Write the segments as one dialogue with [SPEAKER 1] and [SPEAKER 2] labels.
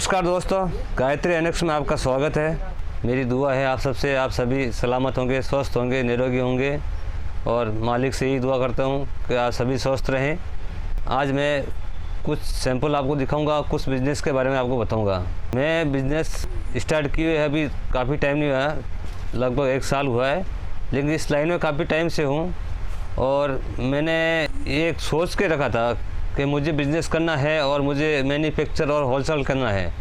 [SPEAKER 1] नमस्कार दोस्तों, गायत्री एनेक्स में आपका स्वागत है। मेरी दुआ है आप सभी सलामत होंगे, स्वस्थ होंगे, निरोगी होंगे और मालिक से ही दुआ करता हूँ कि आप सभी स्वस्थ रहें। आज मैं कुछ सैंपल आपको दिखाऊंगा, कुछ बिज़नेस के बारे में आपको बताऊंगा। मैं बिज़नेस स्टार्ट किए अभी काफ़ी टाइम नहीं हुआ, लगभग 1 साल हुआ है, लेकिन इस लाइन में काफ़ी टाइम से हूँ और मैंने एक सोच के रखा था कि मुझे बिज़नेस करना है और मुझे मैन्युफैक्चर और होलसेल करना है।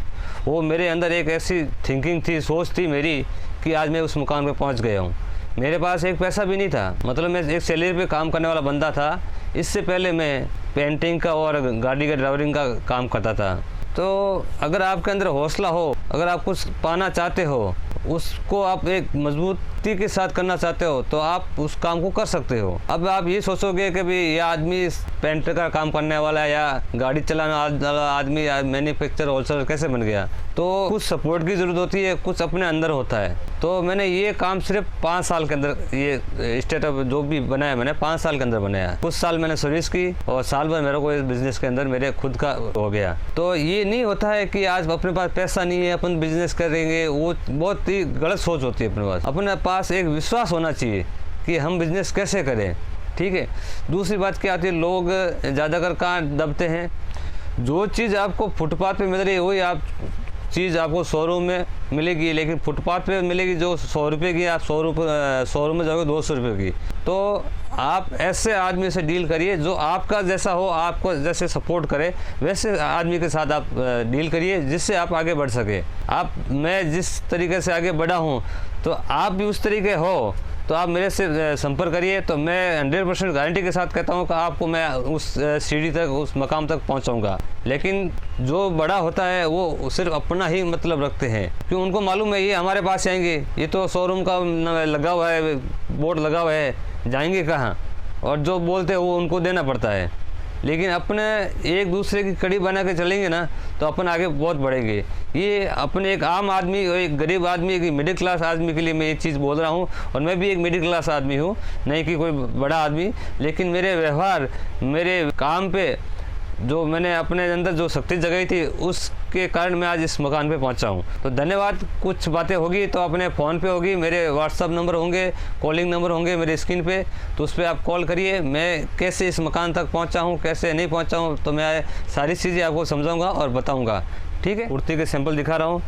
[SPEAKER 1] वो मेरे अंदर एक ऐसी थिंकिंग थी, सोच थी मेरी कि आज मैं उस मुकाम पे पहुंच गया हूँ। मेरे पास एक पैसा भी नहीं था, मतलब मैं एक सैलरी पे काम करने वाला बंदा था। इससे पहले मैं पेंटिंग का और गाड़ी का ड्राइवरिंग का काम करता था। तो अगर आपके अंदर हौसला हो, अगर आप कुछ पाना चाहते हो, उसको आप एक मजबूती के साथ करना चाहते हो, तो आप उस काम को कर सकते हो। अब आप ये सोचोगे कि भाई ये आदमी पेंट का काम करने वाला है या गाड़ी चलाने वाला आदमी मैन्युफैक्चर होलसेलर कैसे बन गया। तो कुछ सपोर्ट की ज़रूरत होती है, कुछ अपने अंदर होता है। तो मैंने ये काम सिर्फ 5 साल के अंदर, ये स्टार्टअप जो भी बनाया मैंने 5 साल के अंदर बनाया। कुछ साल मैंने सर्विस की और साल भर मेरे को इस बिज़नेस के अंदर मेरे खुद का हो गया। तो ये नहीं होता है कि आज अपने पास पैसा नहीं है अपन बिजनेस करेंगे, वो बहुत ही गलत सोच होती है। अपने पास एक विश्वास होना चाहिए कि हम बिज़नेस कैसे करें, ठीक है। दूसरी बात क्या आती है, लोग ज़्यादातर कहाँ दबते हैं, जो चीज़ आपको फुटपाथ पे मिल रही है वही चीज़ आपको शोरूम में मिलेगी, लेकिन फुटपाथ पे मिलेगी जो 100 रुपये की, आप 100 रुपये शोरूम में जाओगे 200 रुपये की। तो आप ऐसे आदमी से डील करिए जो आपका जैसा हो, आपको जैसे सपोर्ट करे वैसे आदमी के साथ आप डील करिए, जिससे आप आगे बढ़ सके। मैं जिस तरीके से आगे बढ़ा हूँ तो आप भी उस तरीके हो, तो आप मेरे से संपर्क करिए। तो मैं 100% गारंटी के साथ कहता हूँ कि आपको मैं उस सीढ़ी तक, उस मकाम तक पहुँचाऊँगा। लेकिन जो बड़ा होता है वो सिर्फ अपना ही मतलब रखते हैं, क्योंकि उनको मालूम है ये हमारे पास आएंगे, ये तो शोरूम का लगा हुआ है, बोर्ड लगा हुआ है, जाएंगे कहाँ, और जो बोलते हैं वो उनको देना पड़ता है। लेकिन अपने एक दूसरे की कड़ी बना के चलेंगे ना तो अपन आगे बहुत बढ़ेंगे। ये अपने एक आम आदमी, एक गरीब आदमी, एक मिडिल क्लास आदमी के लिए मैं ये चीज़ बोल रहा हूँ, और मैं भी एक मिडिल क्लास आदमी हूँ, नहीं कि कोई बड़ा आदमी। लेकिन मेरे व्यवहार, मेरे काम पे जो मैंने अपने अंदर जो शक्ति जगाई थी, उसके कारण मैं आज इस मकान पे पहुंचा हूं। तो धन्यवाद। कुछ बातें होगी तो अपने फ़ोन पे होगी, मेरे व्हाट्सअप नंबर होंगे, कॉलिंग नंबर होंगे मेरे स्क्रीन पे, तो उस पर आप कॉल करिए। मैं कैसे इस मकान तक पहुंचा हूं, कैसे नहीं पहुंचा हूं, तो मैं सारी चीज़ें आपको समझाऊँगा और बताऊँगा, ठीक है। कुर्ती के सैंपल दिखा रहा हूँ।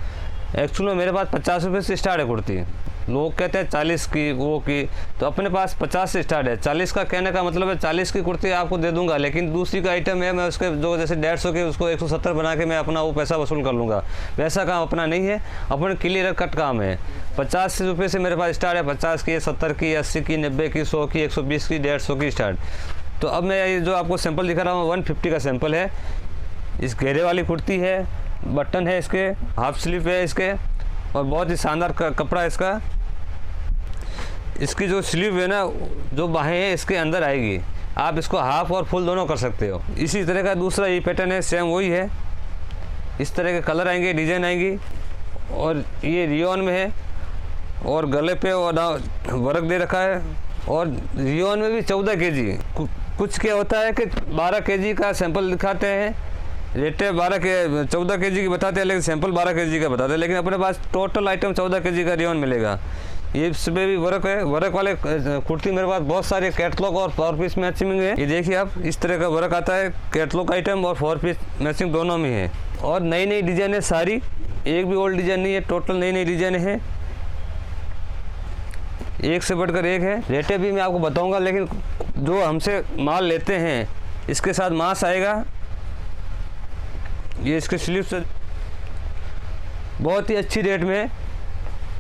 [SPEAKER 1] एक्चुअली मेरे पास 50 रुपये से स्टार्ट है कुर्ती। लोग कहते हैं 40 की, वो की, तो अपने पास 50 से स्टार्ट है। 40 का कहने का मतलब है 40 की कुर्ती आपको दे दूंगा, लेकिन दूसरी का आइटम है, मैं उसके जो जैसे 150 के उसको 170 बना के मैं अपना वो पैसा वसूल कर लूँगा। वैसा काम अपना नहीं है, अपन क्लियर कट काम है। 50 रुपये से मेरे पास स्टार्ट है, 50 की, 70 की, 80 की, 90 की, 100 की, 120 की, 150 की स्टार्ट। तो अब मैं ये जो आपको सैंपल दिखा रहा हूँ 150 का सैंपल है। इस घेरे वाली कुर्ती है, बटन है इसके, हाफ स्लीव है इसके, और बहुत ही शानदार कपड़ा है इसका। इसकी जो स्लीव है ना, जो बाहें हैं इसके अंदर आएगी, आप इसको हाफ और फुल दोनों कर सकते हो। इसी तरह का दूसरा ये पैटर्न है, सेम वही है। इस तरह के कलर आएंगे, डिज़ाइन आएंगी, और ये रियोन में है, और गले पे और वर्क दे रखा है। और रियोन में भी 14 kg। कुछ क्या होता है कि 12 kg का सैंपल दिखाते हैं, रेट 14 kg की बताते हैं, लेकिन सैंपल 12 kg का बताते हैं। लेकिन अपने पास टोटल आइटम 14 kg का रियोन मिलेगा। ये इसमें भी वर्क है। वर्क वाले कुर्ती मेरे पास बहुत सारे कैटलॉग और 4 पीस मैचिंग है। ये देखिए आप, इस तरह का वर्क आता है, कैटलॉग आइटम और 4 पीस मैचिंग दोनों में है। और नई नई डिज़ाइन है सारी, एक भी ओल्ड डिज़ाइन नहीं है, टोटल नई नई डिज़ाइन है, एक से बढ़कर एक है। रेटें भी मैं आपको बताऊँगा, लेकिन जो हमसे माल लेते हैं इसके साथ मास आएगा। ये इसके स्लीव से बहुत ही अच्छी रेट में,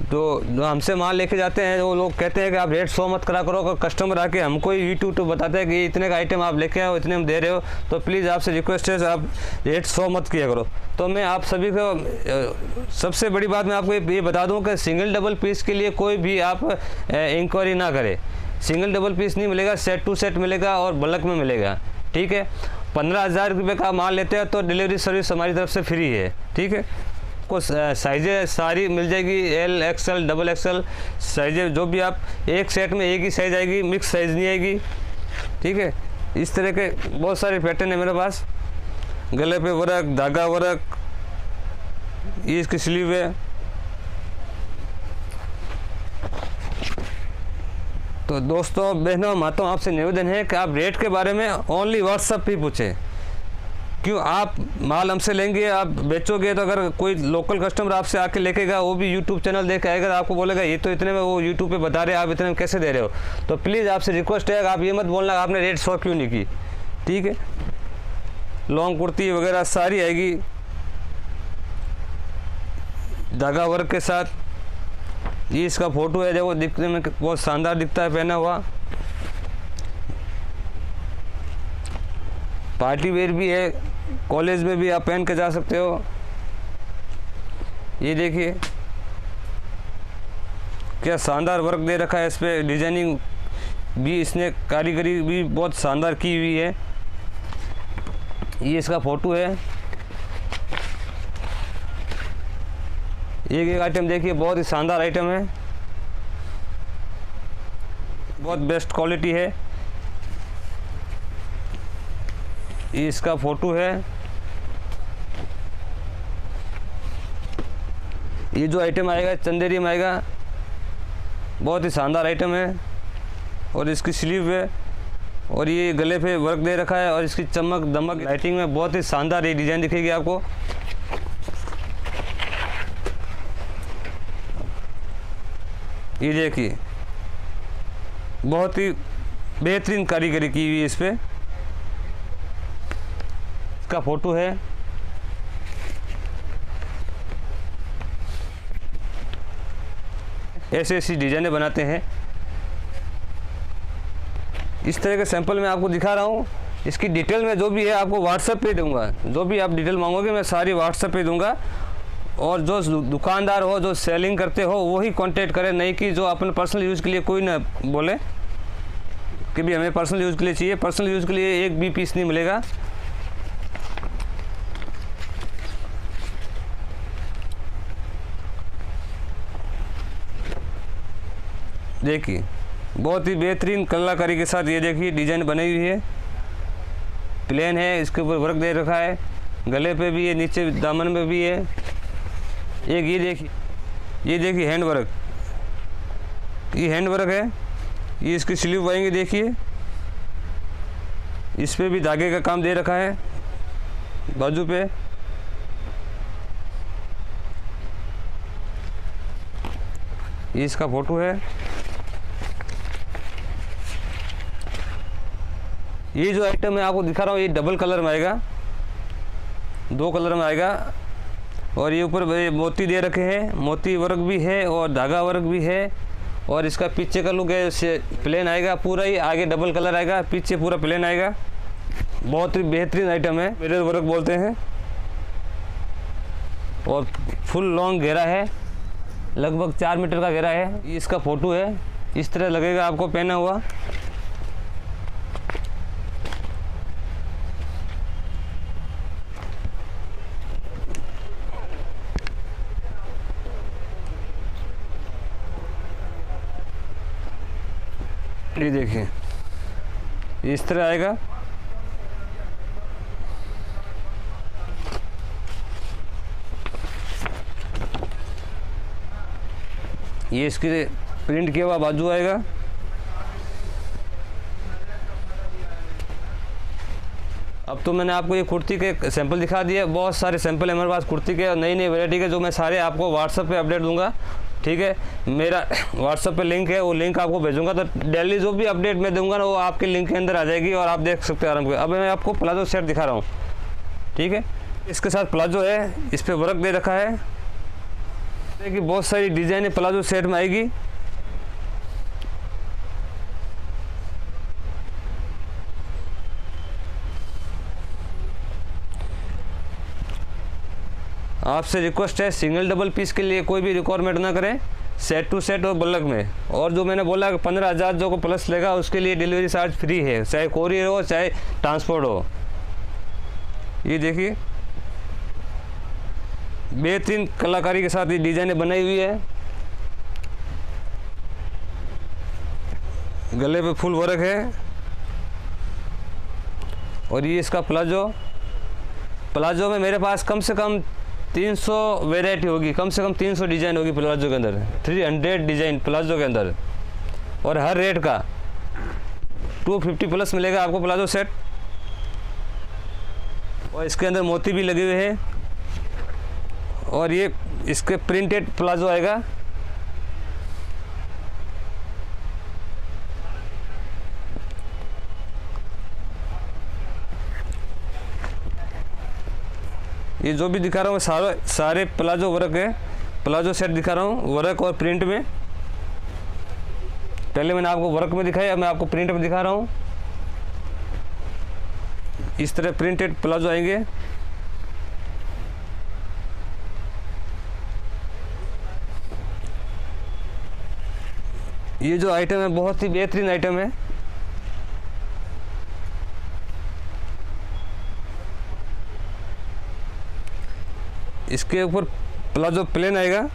[SPEAKER 1] जो हमसे माल लेके जाते हैं, वो लोग कहते हैं कि आप रेट 100 मत करा करो। अगर कस्टमर आके हमको यूट्यूब तो बताते हैं कि इतने का आइटम आप लेके आओ, इतने में दे रहे हो, तो प्लीज़ आपसे रिक्वेस्ट है आप रेट 100 मत किया करो। तो मैं आप सभी को सबसे बड़ी बात मैं आपको ये बता दूं कि सिंगल डबल पीस के लिए कोई भी आप इंक्वायरी ना करें। सिंगल डबल पीस नहीं मिलेगा, सेट टू सेट मिलेगा और बल्क में मिलेगा, ठीक है। 15,000 रुपये का माल लेते हैं तो डिलीवरी सर्विस हमारी तरफ से फ्री है, ठीक है। को साइजें सारी मिल जाएगी, एल, एक्सएल, डबल एक्सएल साइजें, जो भी आप एक सेट में एक ही साइज़ आएगी, मिक्स साइज़ नहीं आएगी, ठीक है। इस तरह के बहुत सारे पैटर्न है मेरे पास। गले पे वर्क, धागा वर्क, ये इसकी स्लीव है। तो दोस्तों, बहनों, माताओं, आपसे निवेदन है कि आप रेट के बारे में ओनली व्हाट्सएप पे पूछें। क्यों, आप माल हमसे लेंगे, आप बेचोगे, तो अगर कोई लोकल कस्टमर आपसे आके लेकेगा, वो भी यूट्यूब चैनल देख के आएगा, तो आपको बोलेगा ये तो इतने में वो यूट्यूब पे बता रहे हैं, आप इतने में कैसे दे रहे हो। तो प्लीज़ आपसे रिक्वेस्ट है, आप ये मत बोलना आपने रेट 100 क्यों नहीं की। ठीक है, लॉन्ग कुर्ती वगैरह सारी आएगी धागा वर्क के साथ। ये इसका फ़ोटो है, देखो दिखने में बहुत शानदार दिखता है पहना हुआ। पार्टी वेयर भी है, कॉलेज में भी आप पहन के जा सकते हो। ये देखिए क्या शानदार वर्क दे रखा है इस पर, डिजाइनिंग भी इसने कारीगरी भी बहुत शानदार की हुई है। ये इसका फ़ोटो है। एक आइटम देखिए, बहुत ही शानदार आइटम है, बहुत बेस्ट क्वालिटी है। ये इसका फ़ोटो है। ये जो आइटम आएगा चंदेरी में आएगा, बहुत ही शानदार आइटम है। और इसकी स्लीव है, और ये गले पे वर्क दे रखा है, और इसकी चमक दमक लाइटिंग में बहुत ही शानदार ये डिज़ाइन दिखेगी आपको। ये देखिए बहुत ही बेहतरीन कारीगरी की हुई है इस पे। इसका फ़ोटो है। ऐसे ऐसी डिज़ाइनें बनाते हैं। इस तरह के सैंपल मैं आपको दिखा रहा हूँ। इसकी डिटेल में जो भी है आपको व्हाट्सएप पे दूंगा। जो भी आप डिटेल मांगोगे मैं सारी व्हाट्सएप पे दूंगा। और जो दुकानदार हो, जो सेलिंग करते हो, वही कांटेक्ट करें, नहीं कि जो अपने पर्सनल यूज़ के लिए कोई ना बोले कि भी हमें पर्सनल यूज़ के लिए चाहिए। पर्सनल यूज़ के लिए एक भी पीस नहीं मिलेगा। देखिए बहुत ही बेहतरीन कलाकारी के साथ ये देखिए डिज़ाइन बनी हुई है। प्लेन है, इसके ऊपर वर्क दे रखा है, गले पे भी है, नीचे दामन में भी है। एक ये देखिए हैंड वर्क, ये हैंड वर्क है। ये इसकी स्लीव आएंगे, देखिए इस पे भी धागे का काम दे रखा है बाजू पे। ये इसका फ़ोटो है। ये जो आइटम मैं आपको दिखा रहा हूँ ये डबल कलर में आएगा, 2 कलर में आएगा। और ये ऊपर मोती दे रखे हैं, मोती वर्क भी है और धागा वर्क भी है। और इसका पीछे का लुक है, इससे प्लेन आएगा पूरा ही, आगे डबल कलर आएगा, पीछे पूरा प्लेन आएगा। बहुत ही बेहतरीन आइटम है, मिरर वर्क बोलते हैं। और फुल लॉन्ग घेरा है, लगभग 4 मीटर का घेरा है। ये इसका फ़ोटो है, इस तरह लगेगा आपको पहना हुआ। ये देखिए इस तरह आएगा। ये इसके प्रिंट किया हुआ बाजू आएगा। अब तो मैंने आपको ये कुर्ती के सैंपल दिखा दिए। बहुत सारे सैंपल है हमारे पास कुर्ती के और नई नई वैरायटी के, जो मैं सारे आपको व्हाट्सएप पे अपडेट दूंगा। ठीक है, मेरा व्हाट्सएप पे लिंक है, वो लिंक आपको भेजूंगा। तो डेली जो भी अपडेट मैं दूंगा ना, वो आपके लिंक के अंदर आ जाएगी और आप देख सकते हैं आराम से। अब मैं आपको प्लाजो सेट दिखा रहा हूँ। ठीक है, इसके साथ प्लाजो है, इस पर वर्क दे रखा है। देखिए बहुत सारी डिज़ाइनें प्लाजो सेट में आएगी। आपसे रिक्वेस्ट है, सिंगल डबल पीस के लिए कोई भी रिक्वायरमेंट ना करें, सेट टू सेट और बल्क में। और जो मैंने बोला 15,000 जो को प्लस लेगा उसके लिए डिलीवरी चार्ज फ्री है, चाहे कोरियर हो चाहे ट्रांसपोर्ट हो। ये देखिए बेहतरीन कलाकारी के साथ ये डिज़ाइनें बनाई हुई है। गले पे फुल वर्क है। और ये इसका प्लाजो में मेरे पास कम से कम 300 वेराइटी होगी, कम से कम 300 डिज़ाइन होगी प्लाजो के अंदर, 300 डिज़ाइन प्लाजो के अंदर, और हर रेट का 250 प्लस मिलेगा आपको प्लाजो सेट। और इसके अंदर मोती भी लगे हुए हैं, और ये इसके प्रिंटेड प्लाजो आएगा। ये जो भी दिखा रहा हूँ सारे प्लाजो वर्क है, प्लाजो सेट दिखा रहा हूँ वर्क और प्रिंट में। पहले मैंने आपको वर्क में दिखाया, मैं आपको प्रिंट में दिखा रहा हूँ। इस तरह प्रिंटेड प्लाजो आएंगे। ये जो आइटम है बहुत ही बेहतरीन आइटम है। इसके ऊपर प्लाजो प्लेन आएगा।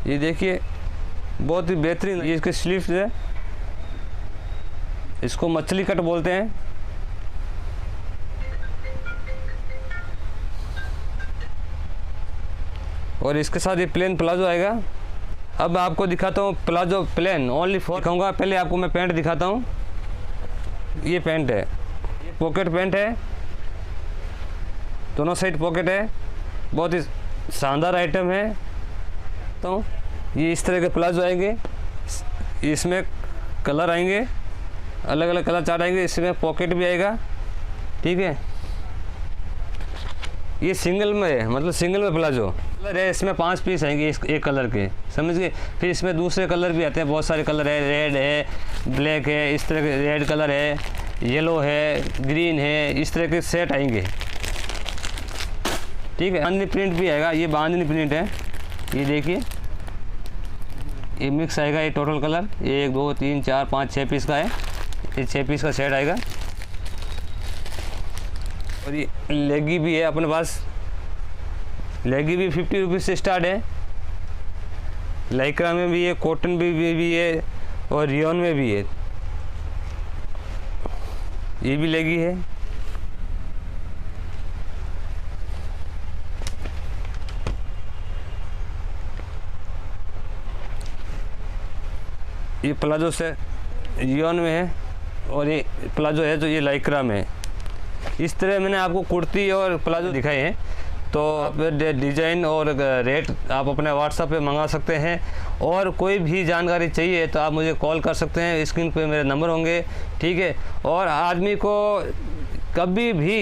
[SPEAKER 1] ये देखिए बहुत ही बेहतरीन, ये इसके स्लीव्स है, इसको मछली कट बोलते हैं। और इसके साथ ये प्लेन प्लाजो आएगा। अब आपको दिखाता हूँ प्लाजो प्लेन ओनली फॉर दिखाऊंगा। पहले आपको मैं पैंट दिखाता हूँ। ये पैंट है, ये पॉकेट पैंट है, दोनों साइड पॉकेट है, बहुत ही शानदार आइटम है। तो ये इस तरह के प्लाजो आएंगे, इसमें कलर आएंगे, अलग अलग कलर चार्ट आएंगे, इसमें पॉकेट भी आएगा। ठीक है, ये सिंगल में है, मतलब सिंगल में प्लाजो कलर है। इसमें 5 पीस आएंगे इस एक कलर के, समझ गए। फिर इसमें दूसरे कलर भी आते हैं, बहुत सारे कलर है, रेड है, ब्लैक है, इस तरह के रेड कलर है, येलो है, ग्रीन है, इस तरह के सेट आएंगे। ठीक है, बांधनी प्रिंट भी आएगा, ये बांधनी प्रिंट है। ये देखिए ये मिक्स आएगा, ये टोटल कलर 1 2 3 4 5 6 पीस का है। ये 6 पीस का सेट आएगा। और ये लेगी भी है अपने पास, लेगी भी 50 रुपीज़ से स्टार्ट है। लाइक्रा में भी है, कॉटन में भी है, और रियोन में भी है। ये भी लेगी है। ये प्लाजो से रियोन में है, और ये प्लाजो है तो ये लाइक्रा में है। इस तरह मैंने आपको कुर्ती और प्लाजो दिखाए हैं। तो आप डिज़ाइन और रेट आप अपने व्हाट्सएप पे मंगा सकते हैं। और कोई भी जानकारी चाहिए तो आप मुझे कॉल कर सकते हैं, स्क्रीन पे मेरे नंबर होंगे। ठीक है, और आदमी को कभी भी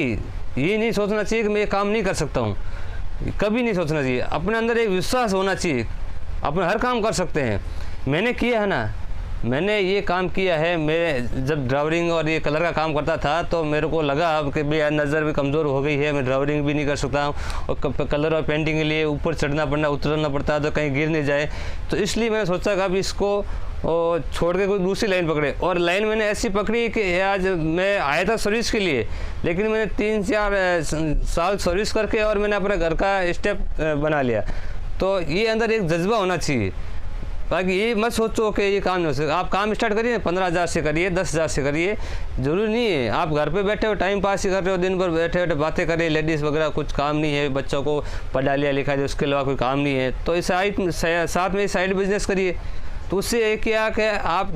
[SPEAKER 1] ये नहीं सोचना चाहिए कि मैं ये काम नहीं कर सकता हूँ, कभी नहीं सोचना चाहिए। अपने अंदर एक विश्वास होना चाहिए, अपने हर काम कर सकते हैं। मैंने किया है ना, मैंने ये काम किया है। मैं जब ड्राइवरिंग और ये कलर का काम करता था तो मेरे को लगा कि भाई नज़र भी कमज़ोर हो गई है, मैं ड्राइवरिंग भी नहीं कर सकता हूँ, और कलर और पेंटिंग के लिए ऊपर चढ़ना पड़ना उतरना पड़ता है तो कहीं गिर नहीं जाए। तो इसलिए मैंने सोचा कि अब इसको छोड़ के कोई दूसरी लाइन पकड़े। और लाइन मैंने ऐसी पकड़ी कि आज मैं आया था सर्विस के लिए, लेकिन मैंने 3-4 साल सर्विस करके और मैंने अपने घर का स्टेप बना लिया। तो ये अंदर एक जज्बा होना चाहिए, बाकी ये मत सोचो कि ये काम नहीं हो सकता। आप काम स्टार्ट करिए, 15,000 से करिए, 10,000 से करिए, ज़रूरी नहीं है आप घर पे बैठे हो टाइम पास ही कर रहे हो, दिन भर बैठे बैठे बातें करिए। लेडीज़ वगैरह कुछ काम नहीं है, बच्चों को पढ़ा लिया लिखा दिया, उसके अलावा कोई काम नहीं है, तो इस साथ में साइड बिजनेस करिए। तो उससे एक क्या कि आप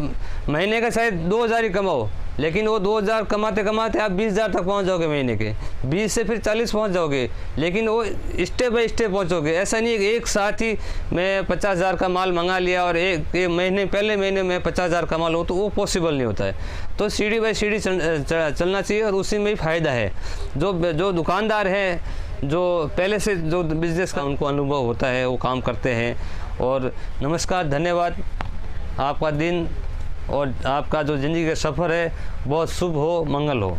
[SPEAKER 1] महीने का शायद 2,000 ही कमाओ, लेकिन वो 2,000 कमाते कमाते आप 20,000 तक पहुंच जाओगे महीने के, 20 से फिर 40 पहुंच जाओगे, लेकिन वो स्टेप बाय स्टेप पहुंचोगे। ऐसा नहीं है कि एक साथ ही मैं 50,000 का माल मंगा लिया और एक पहले महीने में 50,000 कमा लूँ, तो वो पॉसिबल नहीं होता है। तो सीढ़ी बाय सीढ़ी चलना चाहिए, और उसी में ही फ़ायदा है। जो दुकानदार हैं, जो पहले से जो बिज़नेस का उनको अनुभव होता है, वो काम करते हैं। और नमस्कार, धन्यवाद। आपका दिन और आपका जो ज़िंदगी का सफ़र है बहुत शुभ हो, मंगल हो।